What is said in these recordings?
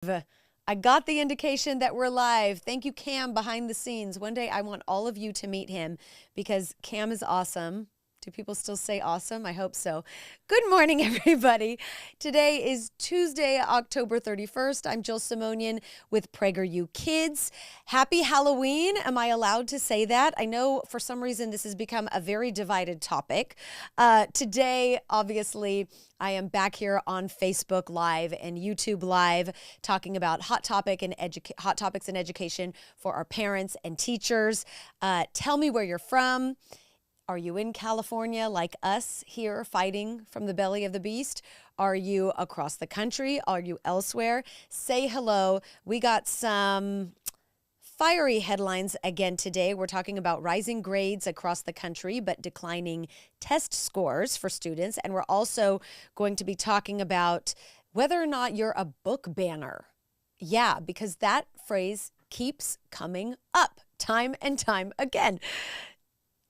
I got the indication that we're live. Thank you, Cam, behind the scenes. One day I want all of you to meet him because Cam is awesome. Do people still say awesome? I hope so. Good morning, everybody. Today is Tuesday, October 31st. I'm Jill Simonian with PragerU Kids. Happy Halloween. Am I allowed to say that? I know for some reason this has become a very divided topic. Today, obviously, I am back here on Facebook Live and YouTube Live talking about hot topics in education for our parents and teachers. Tell me where you're from. Are you in California like us here fighting from the belly of the beast? Are you across the country? Are you elsewhere? Say hello. We got some fiery headlines again today. We're talking about rising grades across the country, but declining test scores for students. And we're also going to be talking about whether or not you're a book banner. Yeah, because that phrase keeps coming up time and time again.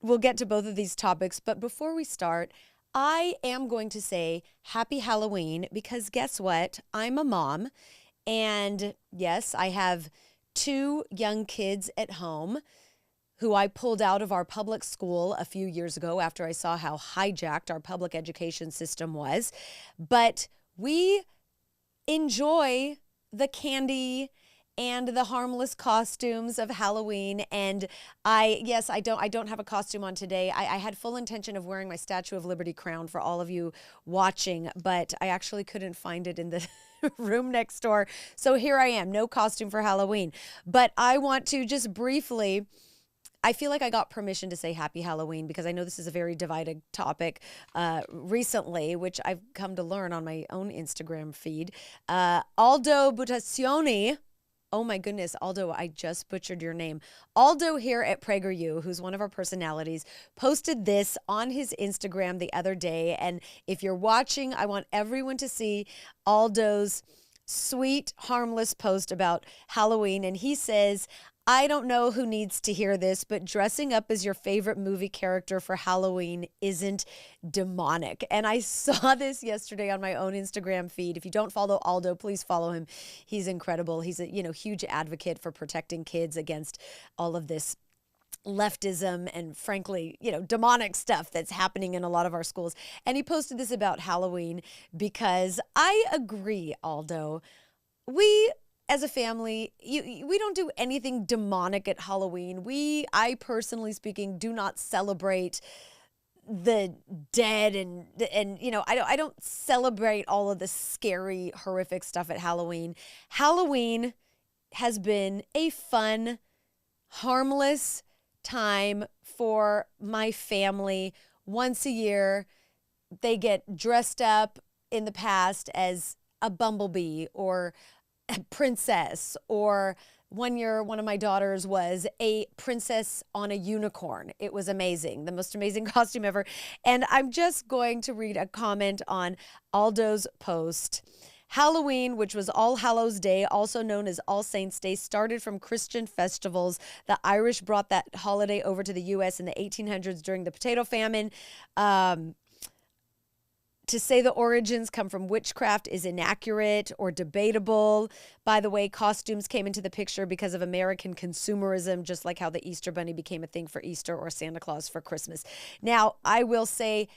We'll get to both of these topics, but before we start, I am going to say happy Halloween because guess what? I'm a mom, and yes, I have two young kids at home who I pulled out of our public school a few years ago after I saw how hijacked our public education system was. But we enjoy the candy and the harmless costumes of Halloween. And I don't have a costume on today. I had full intention of wearing my Statue of Liberty crown for all of you watching, but I actually couldn't find it in the room next door. So here I am, no costume for Halloween. But I want to just briefly, I feel like I got permission to say happy Halloween because I know this is a very divided topic recently, which I've come to learn on my own Instagram feed. Aldo Butazioni. Oh my goodness, Aldo, I just butchered your name. Aldo here at PragerU, who's one of our personalities, posted this on his Instagram the other day. And if you're watching, I want everyone to see Aldo's sweet, harmless post about Halloween. And he says, I don't know who needs to hear this, but dressing up as your favorite movie character for Halloween isn't demonic. And I saw this yesterday on my own Instagram feed. If you don't follow Aldo, please follow him. He's incredible. He's a huge advocate for protecting kids against all of this leftism and frankly, demonic stuff that's happening in a lot of our schools. And he posted this about Halloween because I agree, Aldo. We as a family, we don't do anything demonic at Halloween. I personally speaking, do not celebrate the dead and I don't celebrate all of the scary, horrific stuff at Halloween. Halloween has been a fun, harmless time for my family. Once a year, they get dressed up in the past as a bumblebee or princess, or one year one of my daughters was a princess on a unicorn. It was amazing, the most amazing costume ever. And I'm just going to read a comment on Aldo's post. Halloween, which was All Hallows Day, also known as All Saints Day, started from Christian festivals. The Irish brought that holiday over to the U.S. in the 1800s during the potato famine. To say the origins come from witchcraft is inaccurate or debatable. By the way, costumes came into the picture because of American consumerism, just like how the Easter Bunny became a thing for Easter or Santa Claus for Christmas. Now, I will say,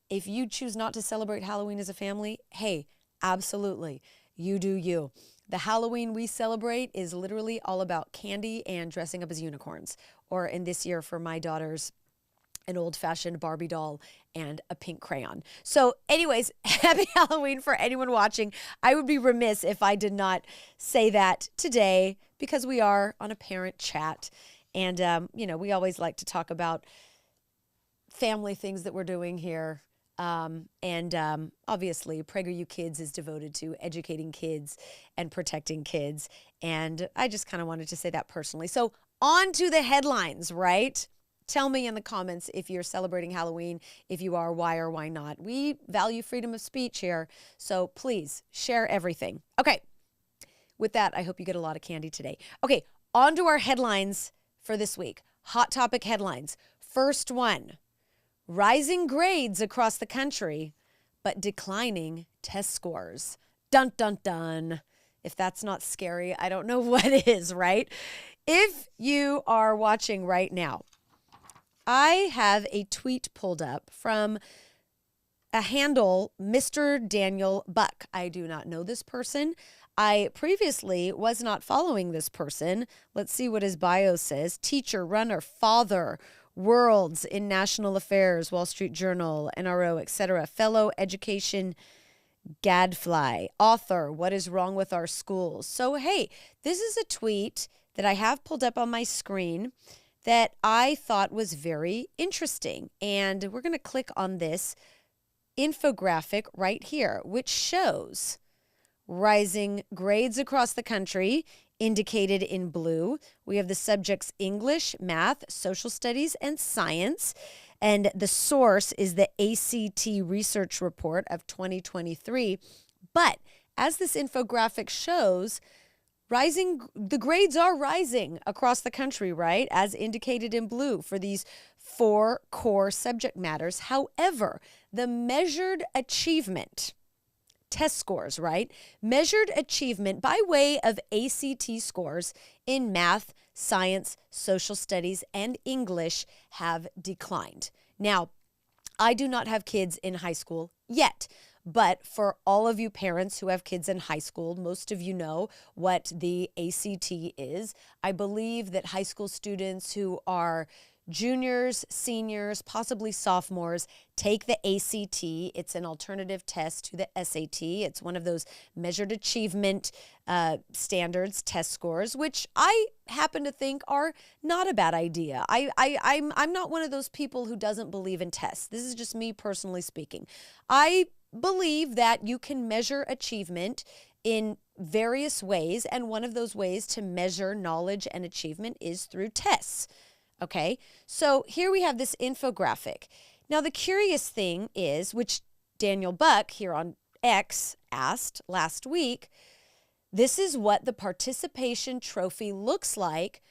if you choose not to celebrate Halloween as a family, hey, absolutely, you do you. The Halloween we celebrate is literally all about candy and dressing up as unicorns, or in this year for my daughters, an old-fashioned Barbie doll and a pink crayon. So anyways, happy Halloween for anyone watching. I would be remiss if I did not say that today because we are on a parent chat. And, we always like to talk about family things that we're doing here. Obviously, PragerU Kids is devoted to educating kids and protecting kids. And I just kind of wanted to say that personally. So on to the headlines, right? Tell me in the comments if you're celebrating Halloween. If you are, why or why not. We value freedom of speech here, so please share everything. Okay, with that, I hope you get a lot of candy today. Okay, on to our headlines for this week. Hot topic headlines. First one, rising grades across the country, but declining test scores. Dun, dun, dun. If that's not scary, I don't know what is, right? If you are watching right now, I have a tweet pulled up from a handle, Mr. Daniel Buck. I do not know this person. I previously was not following this person. Let's see what his bio says. Teacher, runner, father, worlds in national affairs, Wall Street Journal, NRO, etc. Fellow education gadfly, author, What is Wrong with Our Schools? So, hey, this is a tweet that I have pulled up on my screen that I thought was very interesting. And we're going to click on this infographic right here, which shows rising grades across the country, indicated in blue. We have the subjects English, math, social studies, and science. And the source is the ACT research report of 2023. But as this infographic shows, the grades are rising across the country, right? As indicated in blue for these 4 core subject matters. However, the measured achievement, test scores, right? Measured achievement by way of ACT scores in math, science, social studies, and English have declined. Now, I do not have kids in high school yet. But for all of you parents who have kids in high school, most of you know what the ACT is. I believe that high school students who are juniors, seniors, possibly sophomores, take the ACT. It's an alternative test to the SAT. It's one of those measured achievement standards, test scores, which I happen to think are not a bad idea. I'm not one of those people who doesn't believe in tests. This is just me personally speaking. I believe that you can measure achievement in various ways, and one of those ways to measure knowledge and achievement is through tests. Okay, so here we have this infographic. Now, the curious thing is, which Daniel Buck here on X asked last week, this is what the participation trophy looks like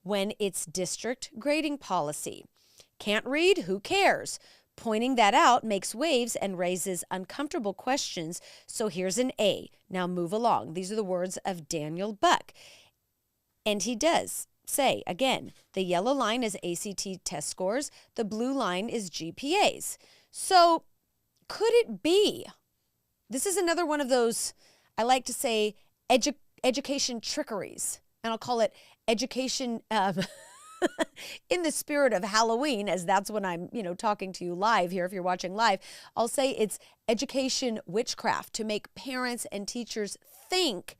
when it's district grading policy. Can't read? Who cares? Pointing that out makes waves and raises uncomfortable questions. So here's an A. Now move along. These are the words of Daniel Buck. And he does say, again, the yellow line is ACT test scores. The blue line is GPAs. So could it be? This is another one of those, I like to say, education trickeries. And I'll call it education in the spirit of Halloween, as that's when I'm, talking to you live here. If you're watching live, I'll say it's education witchcraft to make parents and teachers think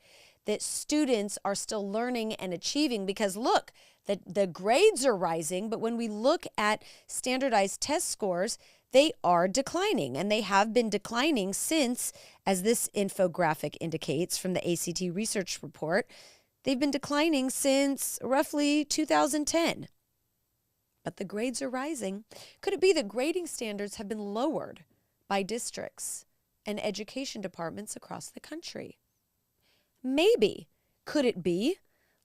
that students are still learning and achieving, because look, the grades are rising, but when we look at standardized test scores, they are declining, and they have been declining since, as this infographic indicates from the ACT research report, they've been declining since roughly 2010. But the grades are rising. Could it be that grading standards have been lowered by districts and education departments across the country? Maybe. Could it be?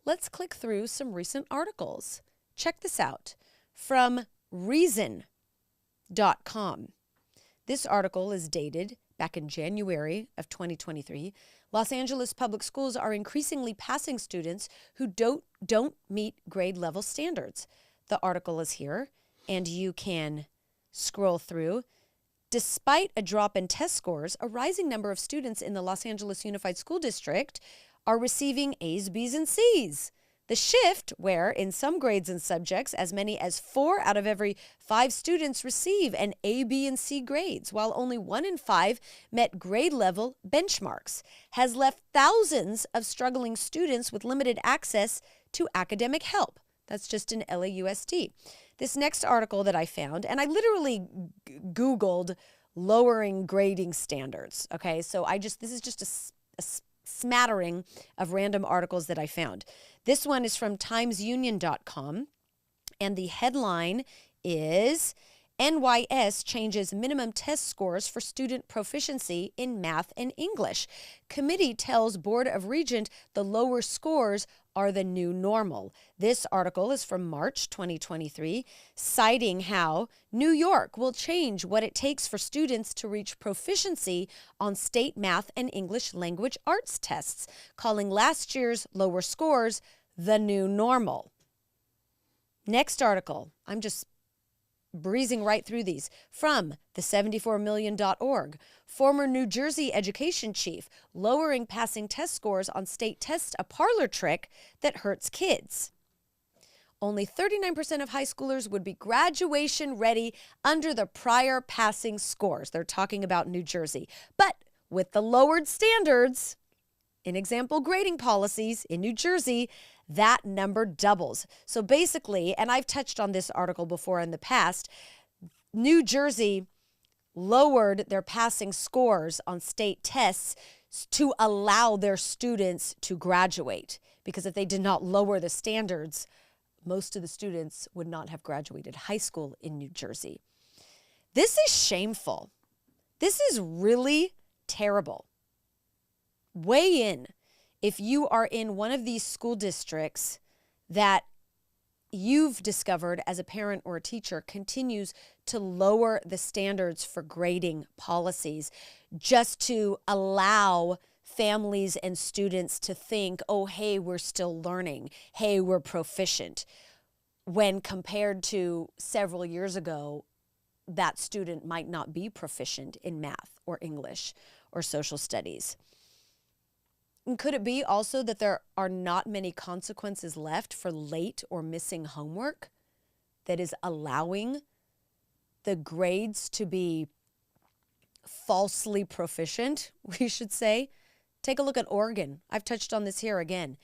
Let's click through some recent articles. Check this out from Reason.com. This article is dated back in January of 2023. Los Angeles public schools are increasingly passing students who don't meet grade level standards. The article is here, and you can scroll through. Despite a drop in test scores, a rising number of students in the Los Angeles Unified School District are receiving A's, B's, and C's. The shift, where in some grades and subjects, as many as 4 out of every 5 students receive an A, B, and C grades, while only 1 in 5 met grade level benchmarks, has left thousands of struggling students with limited access to academic help. That's just in LAUSD. This next article that I found, and I literally Googled lowering grading standards. Okay, so this is just a smattering of random articles that I found. This one is from TimesUnion.com, and the headline is NYS changes minimum test scores for student proficiency in math and English. Committee tells Board of Regents the lower scores are the new normal. This article is from March 2023, citing how New York will change what it takes for students to reach proficiency on state math and English language arts tests, calling last year's lower scores the new normal. Next article, I'm just breezing right through these, from the74million.org. Former New Jersey education chief, lowering passing test scores on state tests, a parlor trick that hurts kids. Only 39% of high schoolers would be graduation ready under the prior passing scores. They're talking about New Jersey. But with the lowered standards, in example grading policies in New Jersey, that number doubles. So basically, and I've touched on this article before in the past, New Jersey lowered their passing scores on state tests to allow their students to graduate. Because if they did not lower the standards, most of the students would not have graduated high school in New Jersey. This is shameful. This is really terrible. Weigh in if you are in one of these school districts that you've discovered as a parent or a teacher continues to lower the standards for grading policies just to allow families and students to think, oh, hey, we're still learning. Hey, we're proficient. When compared to several years ago, that student might not be proficient in math or English or social studies. And could it be also that there are not many consequences left for late or missing homework that is allowing the grades to be falsely proficient, we should say? Take a look at Oregon. I've touched on this here again.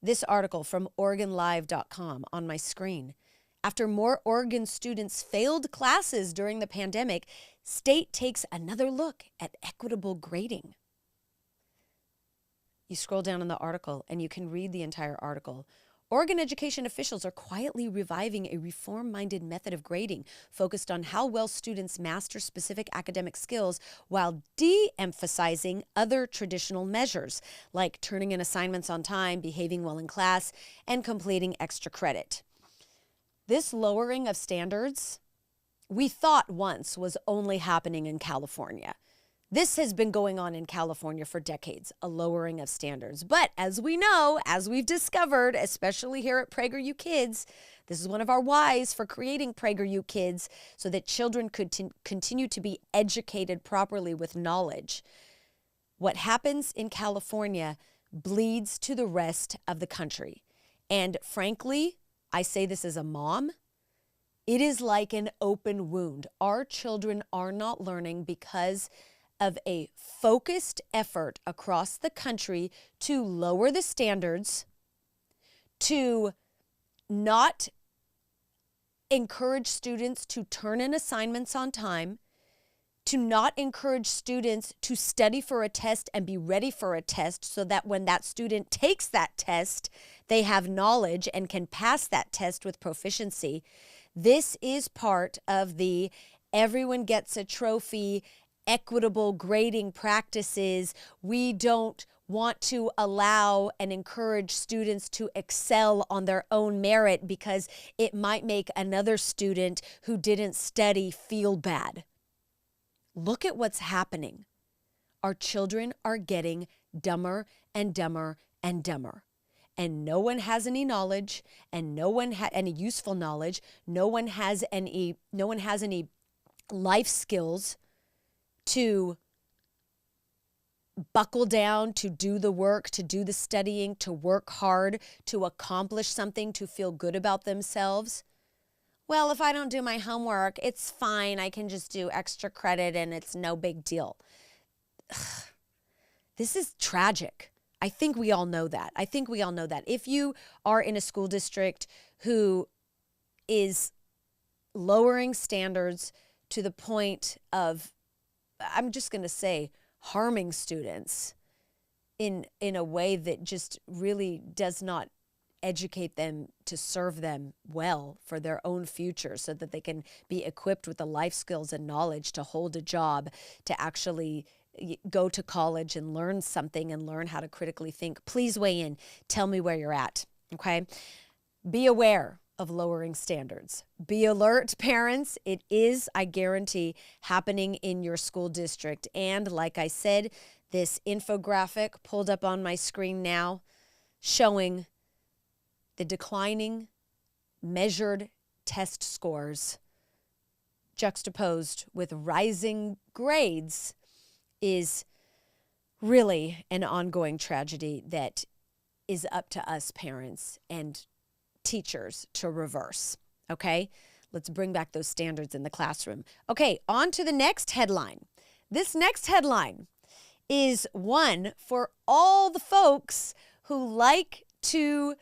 This article from OregonLive.com on my screen. After more Oregon students failed classes during the pandemic, state takes another look at equitable grading. You scroll down in the article and you can read the entire article. Oregon education officials are quietly reviving a reform-minded method of grading focused on how well students master specific academic skills while de-emphasizing other traditional measures like turning in assignments on time, behaving well in class, and completing extra credit. This lowering of standards, we thought once was only happening in California. This has been going on in California for decades, a lowering of standards. But as we know, as we've discovered, especially here at PragerU Kids, this is one of our whys for creating PragerU Kids so that children could continue to be educated properly with knowledge. What happens in California bleeds to the rest of the country. And frankly, I say this as a mom, it is like an open wound. Our children are not learning because of a focused effort across the country to lower the standards, to not encourage students to turn in assignments on time, to not encourage students to study for a test and be ready for a test so that when that student takes that test, they have knowledge and can pass that test with proficiency. This is part of the everyone gets a trophy, equitable grading practices. We don't want to allow and encourage students to excel on their own merit because it might make another student who didn't study feel bad. Look at what's happening. Our children are getting dumber and dumber and dumber. And no one has any knowledge, and no one has any useful knowledge. No one has any life skills to buckle down, to do the work, to do the studying, to work hard, to accomplish something, to feel good about themselves. Well, if I don't do my homework, it's fine. I can just do extra credit and it's no big deal. Ugh. This is tragic. I think we all know that. If you are in a school district who is lowering standards to the point of, I'm just going to say, harming students in a way that just really does not educate them to serve them well for their own future so that they can be equipped with the life skills and knowledge to hold a job, to actually go to college and learn something and learn how to critically think. Please weigh in. Tell me where you're at, okay? Be aware of lowering standards. Be alert, parents. It is, I guarantee, happening in your school district. And like I said, this infographic pulled up on my screen now showing the declining measured test scores juxtaposed with rising grades is really an ongoing tragedy that is up to us parents and teachers to reverse, okay? Let's bring back those standards in the classroom. Okay, on to the next headline. This next headline is one for all the folks who like to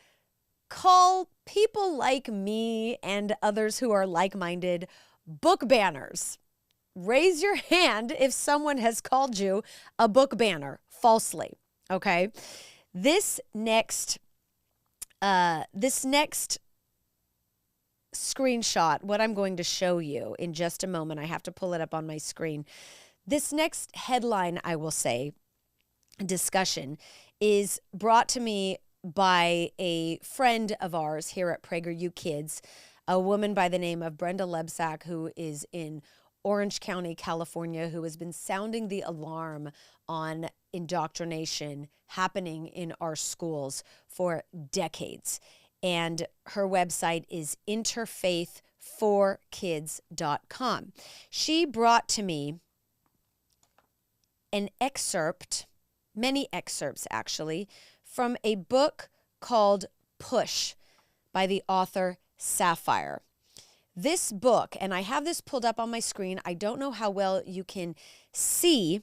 call people like me and others who are like-minded book banners. Raise your hand if someone has called you a book banner falsely, okay? This next screenshot, what I'm going to show you in just a moment, I have to pull it up on my screen. This next headline, I will say, discussion, is brought to me by a friend of ours here at PragerU Kids, a woman by the name of Brenda Lebsack, who is in Orange County, California, who has been sounding the alarm on indoctrination happening in our schools for decades. And her website is interfaith4kids.com. She brought to me an excerpt, many excerpts actually, from a book called Push by the author Sapphire. This book, and I have this pulled up on my screen. I don't know how well you can see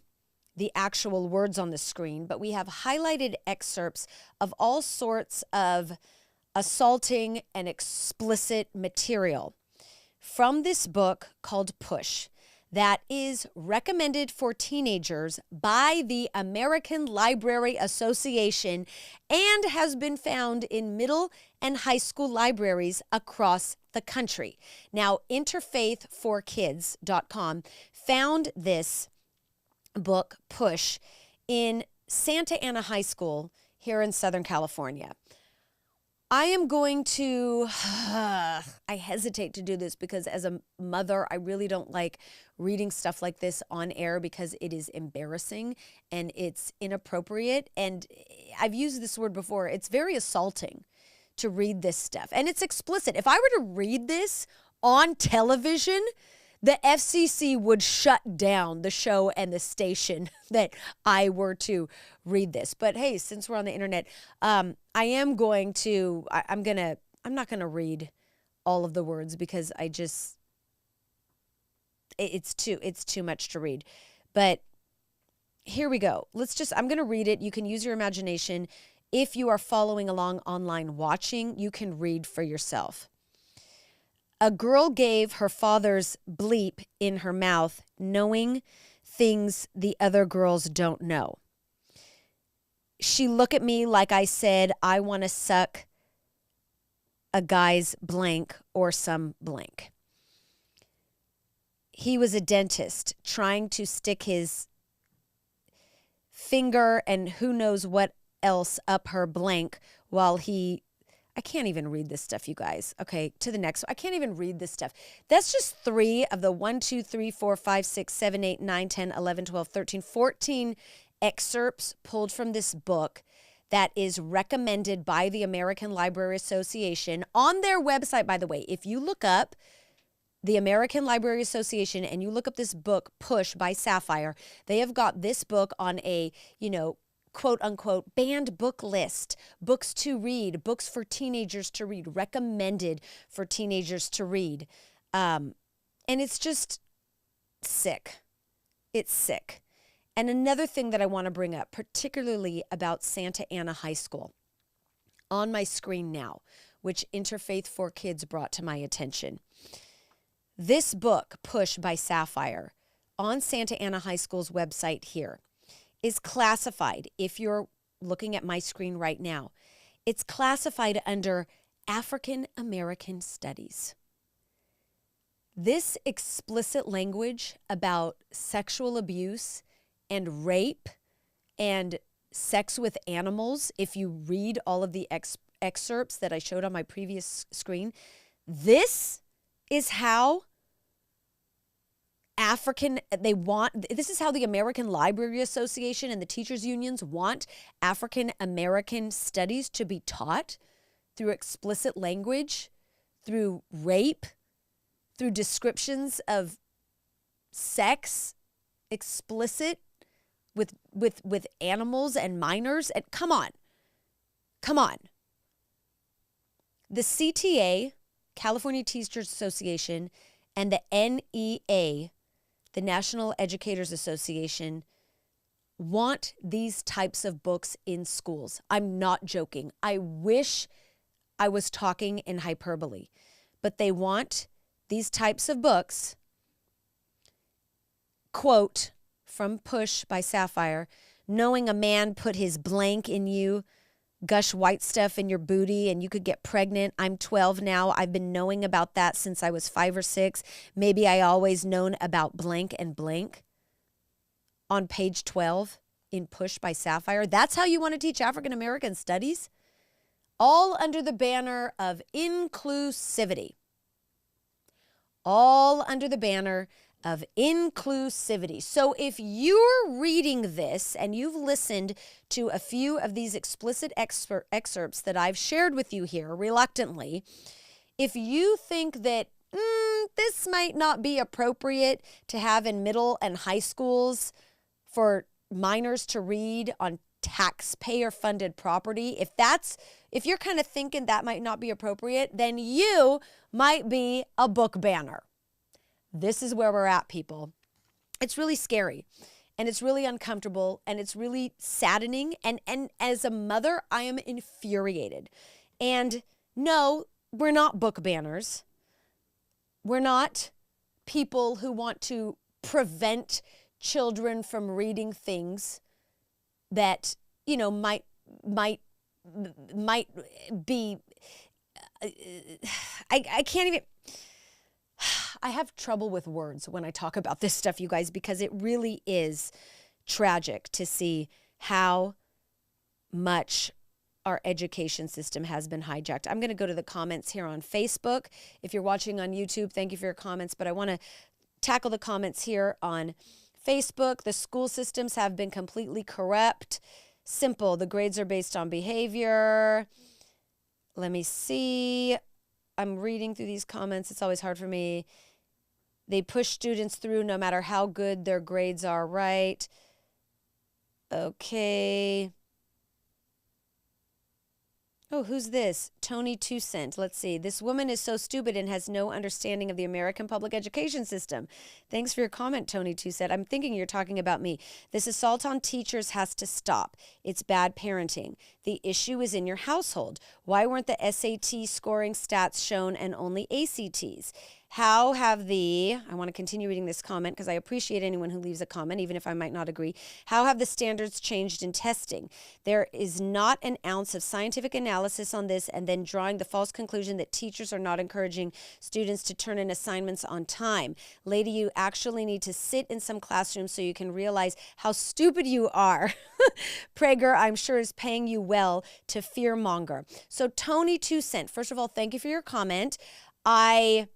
the actual words on the screen, but we have highlighted excerpts of all sorts of assaulting and explicit material from this book called Push that is recommended for teenagers by the American Library Association and has been found in middle and high school libraries across the country. Now, interfaith4kids.com found this book, Push, in Santa Ana High School here in Southern California. I am going to, I hesitate to do this because as a mother, I really don't like reading stuff like this on air because it is embarrassing and it's inappropriate. And I've used this word before. It's very assaulting to read this stuff. And it's explicit. If I were to read this on television, the FCC would shut down the show and the station that I were to read this. But hey, since we're on the internet, I'm not going to read all of the words because it's too much to read. But here we go. I'm going to read it. You can use your imagination. If you are following along online watching, you can read for yourself. A girl gave her father's bleep in her mouth, knowing things the other girls don't know. She looked at me like I said, I want to suck a guy's blank or some blank. He was a dentist trying to stick his finger and who knows what else up her blank while I can't even read this stuff, you guys. Okay, to the next one. I can't even read this stuff. That's just 3 of the 1, 2, 3, 4, 5, 6, 7, 8, 9, 10, 11, 12, 13, 14 excerpts pulled from this book that is recommended by the American Library Association on their website, by the way. If you look up the American Library Association and you look up this book, Push by Sapphire, they have got this book on a, quote unquote, banned book list, books to read, books for teenagers to read, recommended for teenagers to read. And it's just sick. It's sick. And another thing that I want to bring up, particularly about Santa Ana High School, on my screen now, which Interfaith 4 Kids brought to my attention. This book, Push by Sapphire, on Santa Ana High School's website here, is classified, if you're looking at my screen right now, It's classified under African American Studies. This explicit language about sexual abuse and rape and sex with animals, if you read all of the excerpts that I showed on my previous screen, this is how this is how the American Library Association and the teachers unions want African American studies to be taught, through explicit language, through rape, through descriptions of sex, explicit with animals and minors. And come on. The CTA, California Teachers Association, and the NEA, the National Educators Association, want these types of books in schools. I'm not joking. I wish I was talking in hyperbole, but they want these types of books. Quote from Push by Sapphire, knowing a man put his blank in you, gush white stuff in your booty, and you could get pregnant. I'm 12 now. I've been knowing about that since I was 5 or 6. Maybe I always known about blank and blank. On page 12 in Push by Sapphire. That's how you want to teach African American studies? All under the banner of inclusivity. All under the banner of inclusivity. So if you're reading this and you've listened to a few of these explicit excerpts that I've shared with you here reluctantly, if you think that this might not be appropriate to have in middle and high schools for minors to read on taxpayer-funded property, if you're kind of thinking that might not be appropriate, then you might be a book banner. This is where we're at, people. It's really scary, and it's really uncomfortable, and it's really saddening. And as a mother, I am infuriated. And no, we're not book banners. We're not people who want to prevent children from reading things that, might be, I can't even, I have trouble with words when I talk about this stuff, you guys, because it really is tragic to see how much our education system has been hijacked. I'm going to go to the comments here on Facebook. If you're watching on YouTube, thank you for your comments, but I want to tackle the comments here on Facebook. The school systems have been completely corrupt. Simple. The grades are based on behavior. Let me see. I'm reading through these comments. It's always hard for me. They push students through no matter how good their grades are, right? Okay. Oh, who's this? Tony 2 Cent. Let's see. This woman is so stupid and has no understanding of the American public education system. Thanks for your comment, Tony 2 Cent. I'm thinking you're talking about me. This assault on teachers has to stop. It's bad parenting. The issue is in your household. Why weren't the SAT scoring stats shown and only ACTs? How have I want to continue reading this comment because I appreciate anyone who leaves a comment, even if I might not agree. How have the standards changed in testing? There is not an ounce of scientific analysis on this, and then drawing the false conclusion that teachers are not encouraging students to turn in assignments on time. Lady, you actually need to sit in some classrooms so you can realize how stupid you are. Prager, I'm sure, is paying you well to fearmonger. So Tony 2 Cent, first of all, thank you for your comment. I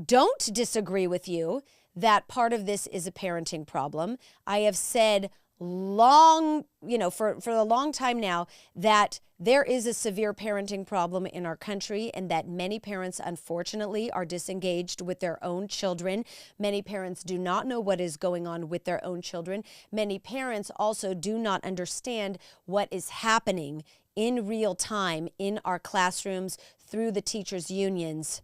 don't disagree with you that part of this is a parenting problem. I have said for a long time now that there is a severe parenting problem in our country and that many parents, unfortunately, are disengaged with their own children. Many parents do not know what is going on with their own children. Many parents also do not understand what is happening in real time in our classrooms through the teachers' unions.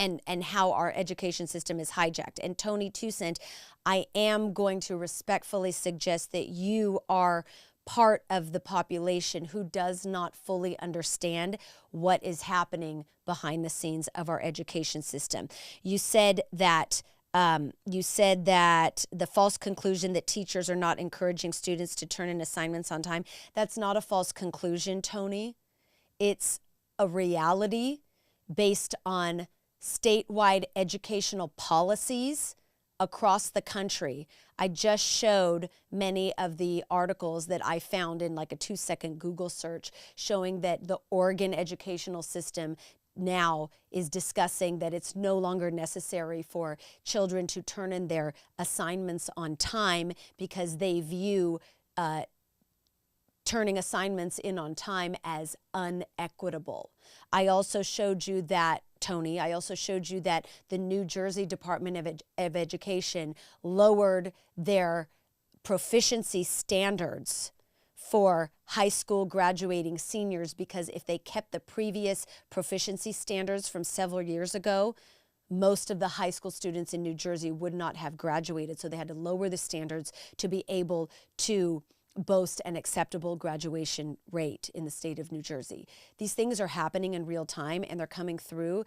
And how our education system is hijacked. And Tony 2 Cent, I am going to respectfully suggest that you are part of the population who does not fully understand what is happening behind the scenes of our education system. You said that You said that the false conclusion that teachers are not encouraging students to turn in assignments on time. That's not a false conclusion, Tony. It's a reality based on statewide educational policies across the country. I just showed many of the articles that I found in like a 2-second Google search showing that the Oregon educational system now is discussing that it's no longer necessary for children to turn in their assignments on time because they view turning assignments in on time as unequitable. I also showed you that, Tony, I also showed you that the New Jersey Department of Education lowered their proficiency standards for high school graduating seniors because if they kept the previous proficiency standards from several years ago, most of the high school students in New Jersey would not have graduated. So they had to lower the standards to be able to boast an acceptable graduation rate in the state of New Jersey. These things are happening in real time and they're coming through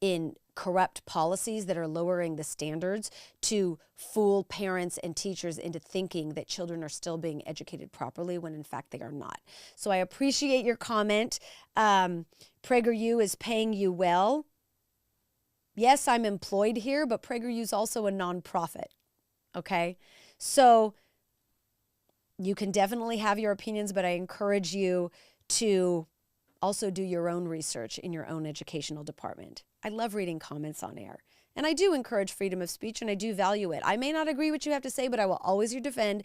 in corrupt policies that are lowering the standards to fool parents and teachers into thinking that children are still being educated properly when in fact they are not. So I appreciate your comment. PragerU is paying you well. Yes, I'm employed here, but PragerU is also a nonprofit. Okay? So you can definitely have your opinions, but I encourage you to also do your own research in your own educational department. I love reading comments on air. And I do encourage freedom of speech, and I do value it. I may not agree with what you have to say, but I will always defend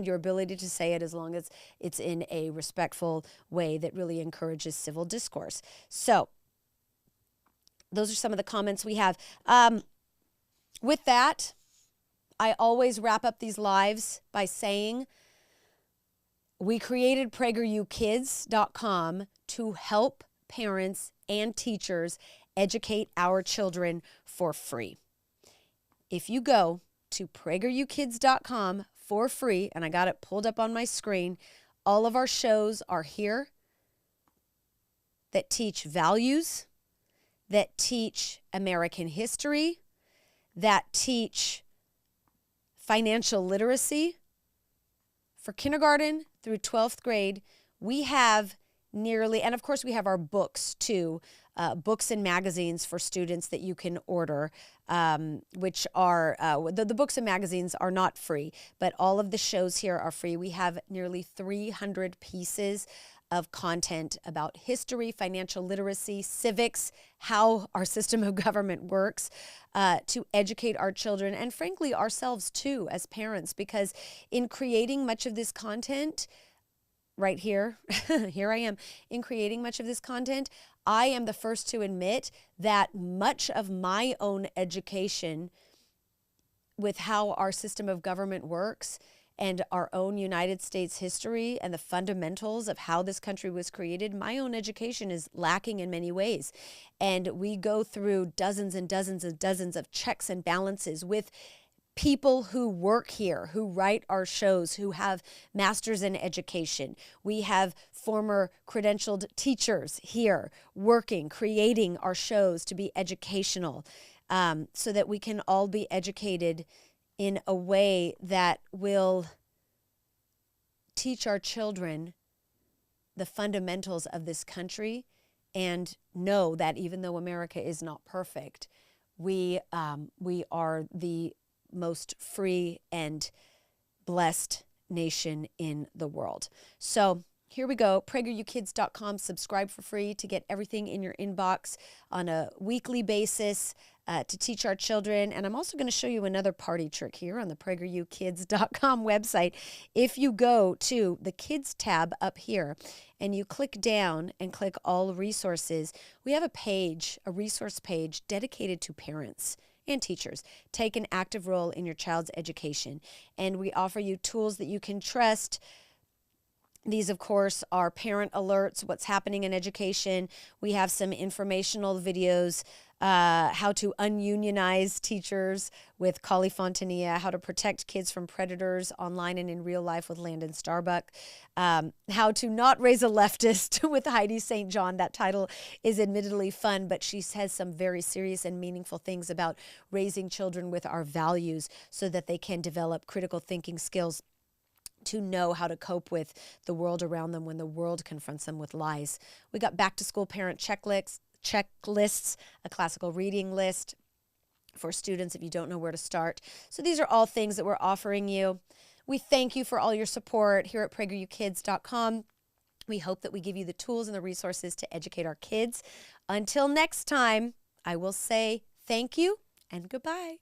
your ability to say it as long as it's in a respectful way that really encourages civil discourse. So those are some of the comments we have. With that, I always wrap up these lives by saying we created PragerUKids.com to help parents and teachers educate our children for free. If you go to PragerUKids.com for free, and I got it pulled up on my screen, all of our shows are here that teach values, that teach American history, that teach financial literacy. For kindergarten through 12th grade, we have nearly, and of course we have our books too, books and magazines for students that you can order, which are, the books and magazines are not free, but all of the shows here are free. We have nearly 300 pieces of content about history, financial literacy, civics, how our system of government works, to educate our children and frankly ourselves too as parents, because in creating much of this content right here, here I am, in creating much of this content, I am the first to admit that much of my own education with how our system of government works and our own United States history and the fundamentals of how this country was created, my own education is lacking in many ways. And we go through dozens and dozens and dozens of checks and balances with people who work here, who write our shows, who have masters in education. We have former credentialed teachers here working, creating our shows to be educational, so that we can all be educated in a way that will teach our children the fundamentals of this country and know that even though America is not perfect, we are the most free and blessed nation in the world. So here we go, PragerUKids.com. Subscribe for free to get everything in your inbox on a weekly basis to teach our children. And I'm also going to show you another party trick here on the PragerUKids.com website. If you go to the Kids tab up here and you click down and click All Resources, we have a page, a resource page dedicated to parents and teachers. Take an active role in your child's education. And we offer you tools that you can trust. These, of course, are parent alerts, what's happening in education. We have some informational videos how to ununionize teachers with Kali Fontanilla, how to protect kids from predators online and in real life with Landon Starbuck, how to not raise a leftist with Heidi St. John. That title is admittedly fun, but she says some very serious and meaningful things about raising children with our values so that they can develop critical thinking skills to know how to cope with the world around them when the world confronts them with lies. We got back to school parent checklists, a classical reading list for students if you don't know where to start. So these are all things that we're offering you. We thank you for all your support here at PragerUkids.com. We hope that we give you the tools and the resources to educate our kids. Until next time, I will say thank you and goodbye.